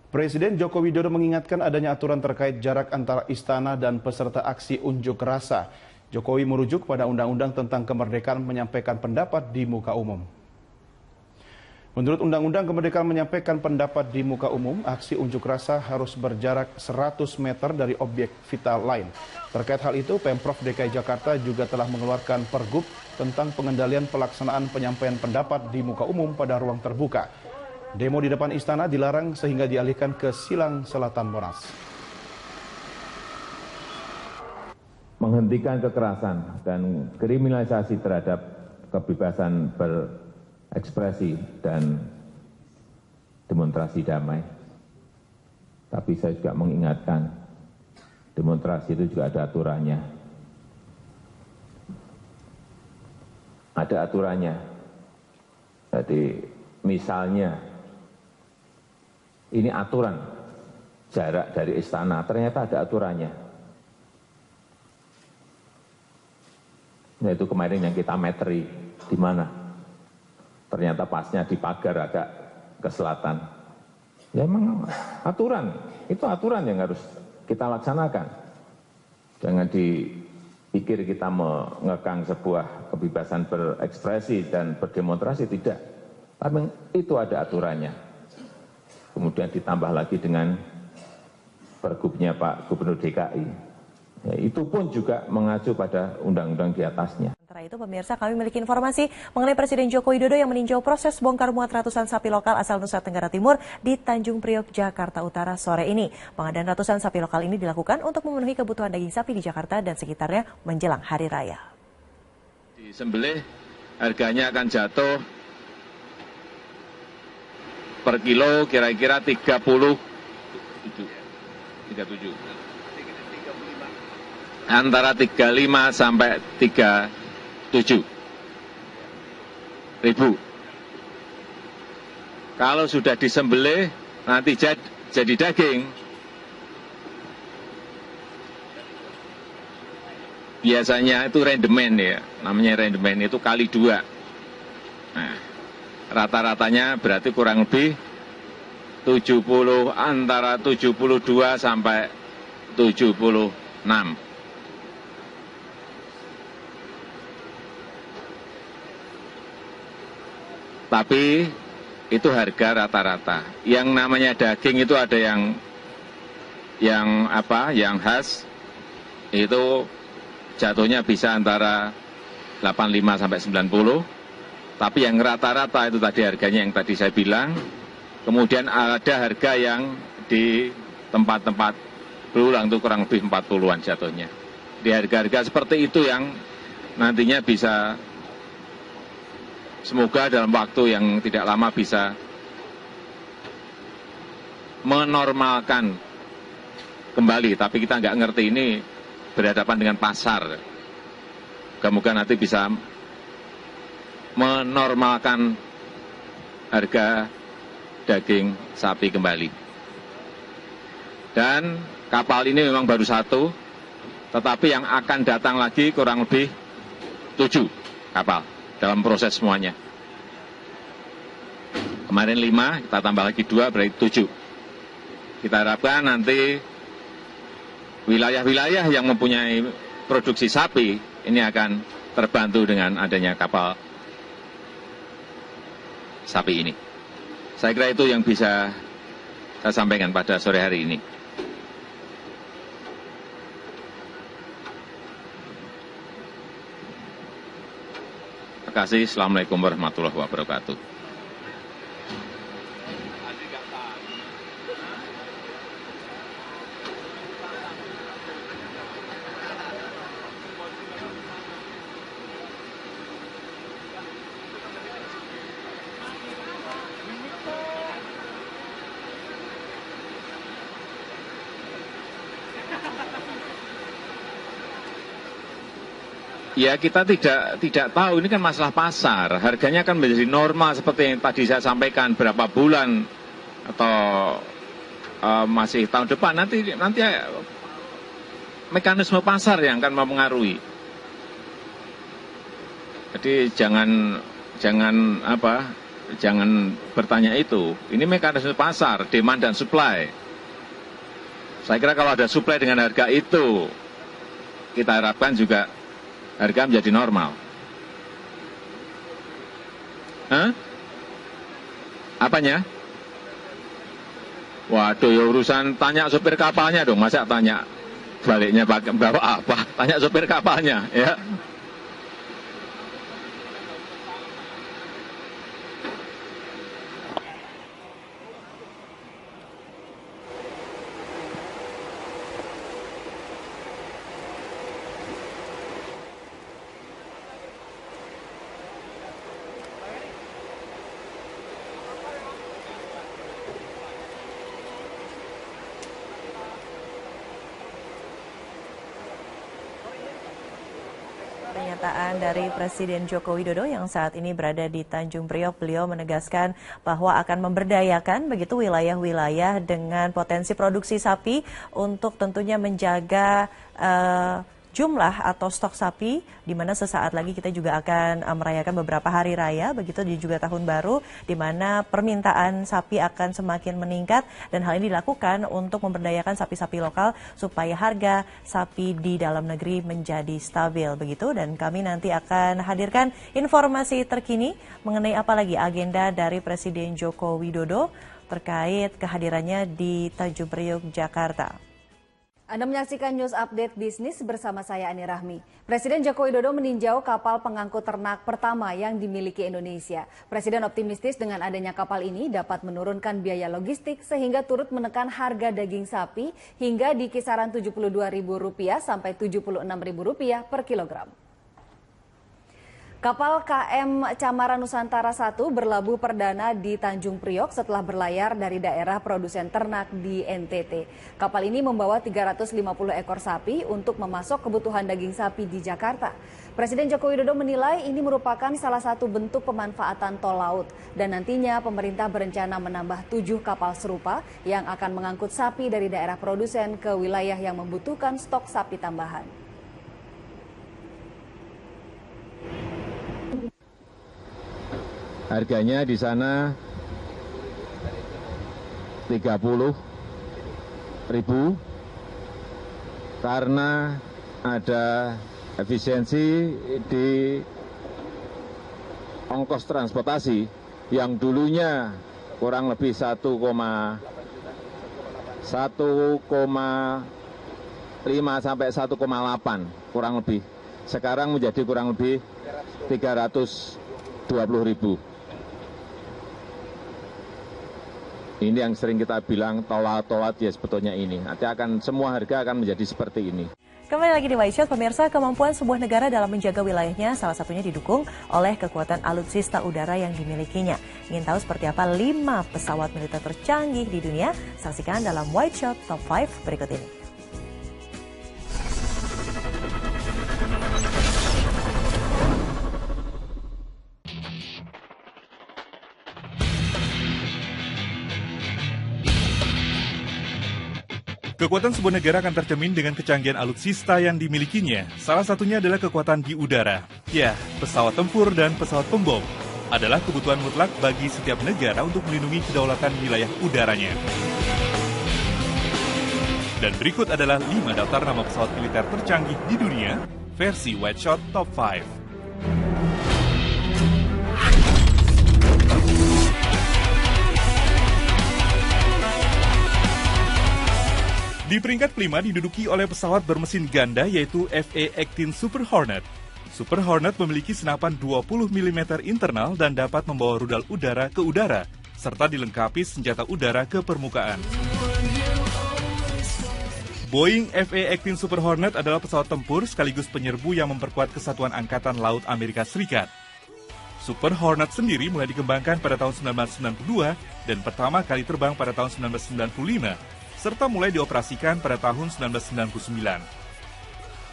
Presiden Joko Widodo mengingatkan adanya aturan terkait jarak antara istana dan peserta aksi unjuk rasa. Jokowi merujuk pada Undang-Undang tentang kemerdekaan menyampaikan pendapat di muka umum. Menurut Undang-Undang kemerdekaan menyampaikan pendapat di muka umum, aksi unjuk rasa harus berjarak 100 meter dari objek vital lain. Terkait hal itu, Pemprov DKI Jakarta juga telah mengeluarkan Pergub tentang pengendalian pelaksanaan penyampaian pendapat di muka umum pada ruang terbuka. Demo di depan istana dilarang sehingga dialihkan ke Silang Selatan Monas. Menghentikan kekerasan dan kriminalisasi terhadap kebebasan berekspresi dan demonstrasi damai. Tapi saya juga mengingatkan, demonstrasi itu juga ada aturannya. Ada aturannya. Jadi misalnya, ini aturan jarak dari istana, ternyata ada aturannya. Yaitu kemarin yang kita meteri, di mana? Ternyata pasnya di pagar agak ke selatan. Ya memang aturan, itu aturan yang harus kita laksanakan. Jangan dipikir kita mengekang sebuah kebebasan berekspresi dan berdemonstrasi, tidak. Tapi itu ada aturannya. Kemudian ditambah lagi dengan Pergubnya Pak Gubernur DKI. Ya, itu pun juga mengacu pada undang-undang di atasnya. Sementara itu, pemirsa, kami memiliki informasi mengenai Presiden Joko Widodo yang meninjau proses bongkar muat ratusan sapi lokal asal Nusa Tenggara Timur di Tanjung Priok, Jakarta Utara sore ini. Pengadaan ratusan sapi lokal ini dilakukan untuk memenuhi kebutuhan daging sapi di Jakarta dan sekitarnya menjelang Hari Raya. Disembelih harganya akan jatuh per kilo kira-kira 37 antara 35 sampai 37 ribu. Kalau sudah disembelih nanti jadi daging, biasanya itu rendemen ya, namanya rendemen itu kali 2. Nah, rata-ratanya berarti kurang lebih 70, antara 72 sampai 76. Tapi itu harga rata-rata. Yang namanya daging itu ada yang khas, itu jatuhnya bisa antara 85 sampai 90. Tapi yang rata-rata itu tadi harganya yang tadi saya bilang. Kemudian ada harga yang di tempat-tempat berulang itu kurang lebih 40-an jatuhnya. Di harga-harga seperti itu yang nantinya bisa, semoga dalam waktu yang tidak lama bisa menormalkan kembali. Tapi kita nggak ngerti, ini berhadapan dengan pasar. Semoga nanti bisa menormalkan harga daging sapi kembali. Dan kapal ini memang baru 1, tetapi yang akan datang lagi kurang lebih 7 kapal dalam proses semuanya. Kemarin 5, kita tambah lagi 2, berarti 7. Kita harapkan nanti wilayah-wilayah yang mempunyai produksi sapi ini akan terbantu dengan adanya kapal sapi ini. Saya kira itu yang bisa saya sampaikan pada sore hari ini. Terima kasih. Assalamualaikum warahmatullahi wabarakatuh. Ya, kita tidak tahu, ini kan masalah pasar. Harganya kan menjadi normal seperti yang tadi saya sampaikan, berapa bulan atau masih tahun depan nanti mekanisme pasar yang akan mempengaruhi. Jadi jangan jangan bertanya itu. Ini mekanisme pasar, demand dan supply. Saya kira kalau ada supply dengan harga itu, kita harapkan juga harga menjadi normal. Hah? Apanya? Waduh, ya urusan tanya sopir kapalnya dong, masa tanya baliknya pakai bawa apa? Tanya sopir kapalnya, ya. Pernyataan dari Presiden Joko Widodo yang saat ini berada di Tanjung Priok, beliau menegaskan bahwa akan memberdayakan begitu wilayah-wilayah dengan potensi produksi sapi untuk tentunya menjaga jumlah atau stok sapi, di mana sesaat lagi kita juga akan merayakan beberapa hari raya, begitu di juga tahun baru, di mana permintaan sapi akan semakin meningkat, dan hal ini dilakukan untuk memberdayakan sapi-sapi lokal supaya harga sapi di dalam negeri menjadi stabil, begitu. Dan kami nanti akan hadirkan informasi terkini mengenai apa lagi agenda dari Presiden Joko Widodo terkait kehadirannya di Tanjung Priok, Jakarta. Anda menyaksikan News Update Bisnis bersama saya Ani Rahmi. Presiden Joko Widodo meninjau kapal pengangkut ternak pertama yang dimiliki Indonesia. Presiden optimistis dengan adanya kapal ini dapat menurunkan biaya logistik sehingga turut menekan harga daging sapi hingga di kisaran Rp72.000 sampai Rp76.000 per kilogram. Kapal KM Camara Nusantara I berlabuh perdana di Tanjung Priok setelah berlayar dari daerah produsen ternak di NTT. Kapal ini membawa 350 ekor sapi untuk memasok kebutuhan daging sapi di Jakarta. Presiden Joko Widodo menilai ini merupakan salah satu bentuk pemanfaatan tol laut dan nantinya pemerintah berencana menambah 7 kapal serupa yang akan mengangkut sapi dari daerah produsen ke wilayah yang membutuhkan stok sapi tambahan. Harganya di sana 30.000 karena ada efisiensi di ongkos transportasi yang dulunya kurang lebih 1,5 sampai 1,8 kurang lebih. Sekarang menjadi kurang lebih 320.000. Ini yang sering kita bilang tolak-tolak ya sebetulnya ini. Nanti semua harga akan menjadi seperti ini. Kembali lagi di White Shot, pemirsa, kemampuan sebuah negara dalam menjaga wilayahnya salah satunya didukung oleh kekuatan alutsista udara yang dimilikinya. Ingin tahu seperti apa 5 pesawat militer tercanggih di dunia? Saksikan dalam White Shot Top 5 berikut ini. Kekuatan sebuah negara akan tercermin dengan kecanggihan alutsista yang dimilikinya. Salah satunya adalah kekuatan di udara. Ya, pesawat tempur dan pesawat pembom adalah kebutuhan mutlak bagi setiap negara untuk melindungi kedaulatan wilayah udaranya. Dan berikut adalah 5 daftar nama pesawat militer tercanggih di dunia, versi White Shot Top 5. Di peringkat kelima diduduki oleh pesawat bermesin ganda yaitu FA-18 Super Hornet. Super Hornet memiliki senapan 20 mm internal dan dapat membawa rudal udara ke udara, serta dilengkapi senjata udara ke permukaan. Boeing FA-18 Super Hornet adalah pesawat tempur sekaligus penyerbu yang memperkuat Kesatuan Angkatan Laut Amerika Serikat. Super Hornet sendiri mulai dikembangkan pada tahun 1992 dan pertama kali terbang pada tahun 1995. Serta mulai dioperasikan pada tahun 1999.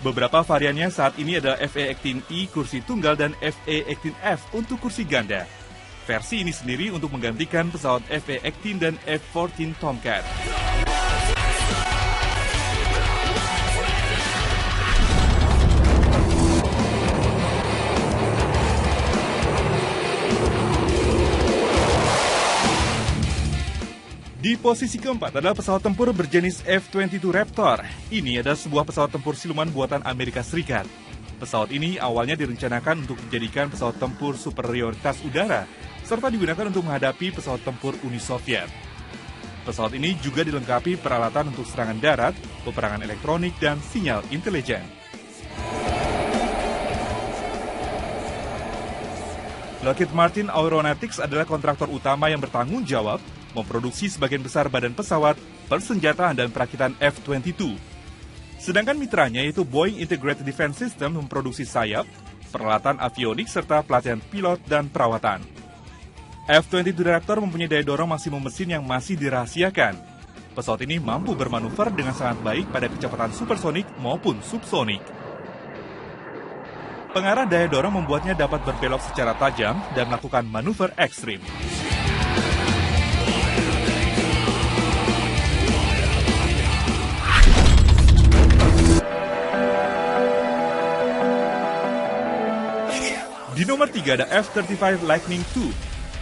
Beberapa variannya saat ini adalah FA-18E kursi tunggal dan FA-18F untuk kursi ganda. Versi ini sendiri untuk menggantikan pesawat FA-18 dan F-14 Tomcat. Di posisi keempat adalah pesawat tempur berjenis F-22 Raptor. Ini adalah sebuah pesawat tempur siluman buatan Amerika Serikat. Pesawat ini awalnya direncanakan untuk dijadikan pesawat tempur superioritas udara, serta digunakan untuk menghadapi pesawat tempur Uni Soviet. Pesawat ini juga dilengkapi peralatan untuk serangan darat, peperangan elektronik, dan sinyal intelijen. Lockheed Martin Aeronautics adalah kontraktor utama yang bertanggung jawab memproduksi sebagian besar badan pesawat, persenjataan, dan perakitan F-22. Sedangkan mitranya yaitu Boeing Integrated Defense System memproduksi sayap, peralatan avionik, serta pelatihan pilot dan perawatan. F-22 Raptor mempunyai daya dorong maksimum mesin yang masih dirahasiakan. Pesawat ini mampu bermanuver dengan sangat baik pada kecepatan supersonik maupun subsonik. Pengarah daya dorong membuatnya dapat berbelok secara tajam dan melakukan manuver ekstrim. Di nomor 3 ada F-35 Lightning II.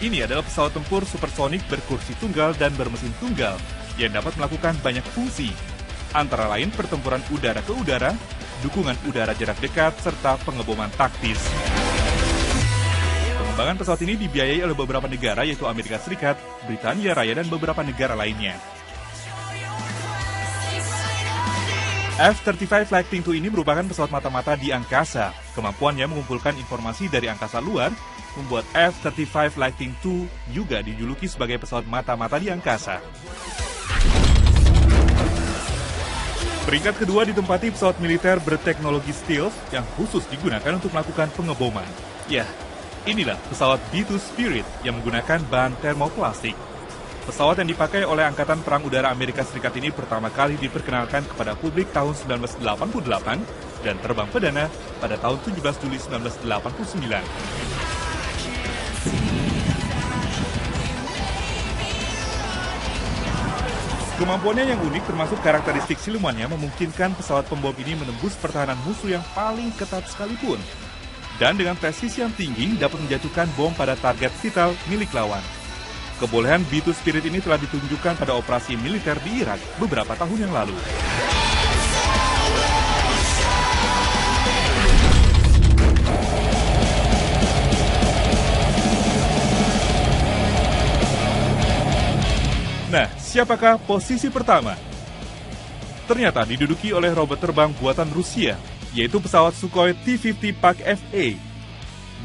Ini adalah pesawat tempur supersonik berkursi tunggal dan bermesin tunggal yang dapat melakukan banyak fungsi, antara lain pertempuran udara ke udara, dukungan udara jarak dekat, serta pengeboman taktis. Pengembangan pesawat ini dibiayai oleh beberapa negara yaitu Amerika Serikat, Britania Raya, dan beberapa negara lainnya. F-35 Lightning II ini merupakan pesawat mata-mata di angkasa. Kemampuannya mengumpulkan informasi dari angkasa luar, membuat F-35 Lightning II juga dijuluki sebagai pesawat mata-mata di angkasa. Peringkat kedua ditempati pesawat militer berteknologi stealth yang khusus digunakan untuk melakukan pengeboman. Ya, inilah pesawat B-2 Spirit yang menggunakan bahan termoplastik. Pesawat yang dipakai oleh Angkatan Perang Udara Amerika Serikat ini pertama kali diperkenalkan kepada publik tahun 1988 dan terbang perdana pada tahun 17 Juli 1989. Kemampuannya yang unik termasuk karakteristik silumannya memungkinkan pesawat pembom ini menembus pertahanan musuh yang paling ketat sekalipun. Dan dengan presisi yang tinggi dapat menjatuhkan bom pada target vital milik lawan. Kebolehan B-2 Spirit ini telah ditunjukkan pada operasi militer di Irak beberapa tahun yang lalu. Nah, siapakah posisi pertama? Ternyata diduduki oleh robot terbang buatan Rusia, yaitu pesawat Sukhoi Tu-50 PAK-FA.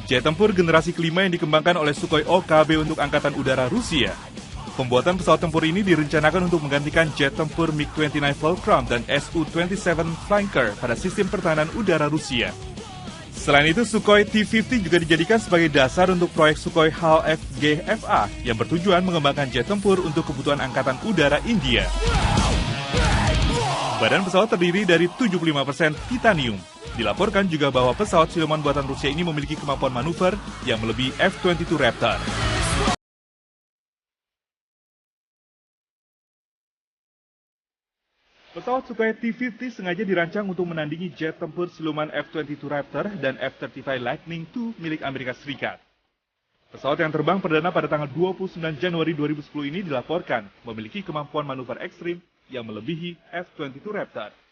Jet tempur generasi kelima yang dikembangkan oleh Sukhoi OKB untuk Angkatan Udara Rusia. Pembuatan pesawat tempur ini direncanakan untuk menggantikan jet tempur MiG-29 Volcrom dan Su-27 Flanker pada sistem pertahanan udara Rusia. Selain itu, Sukhoi Tu-50 juga dijadikan sebagai dasar untuk proyek Sukhoi HAL-FGFA yang bertujuan mengembangkan jet tempur untuk kebutuhan Angkatan Udara India. Badan pesawat terdiri dari 75% titanium. Dilaporkan juga bahwa pesawat siluman buatan Rusia ini memiliki kemampuan manuver yang melebihi F-22 Raptor. Pesawat Sukhoi Tu-50 sengaja dirancang untuk menandingi jet tempur siluman F-22 Raptor dan F-35 Lightning II milik Amerika Serikat. Pesawat yang terbang perdana pada tanggal 29 Januari 2010 ini dilaporkan memiliki kemampuan manuver ekstrim yang melebihi F-22 Raptor.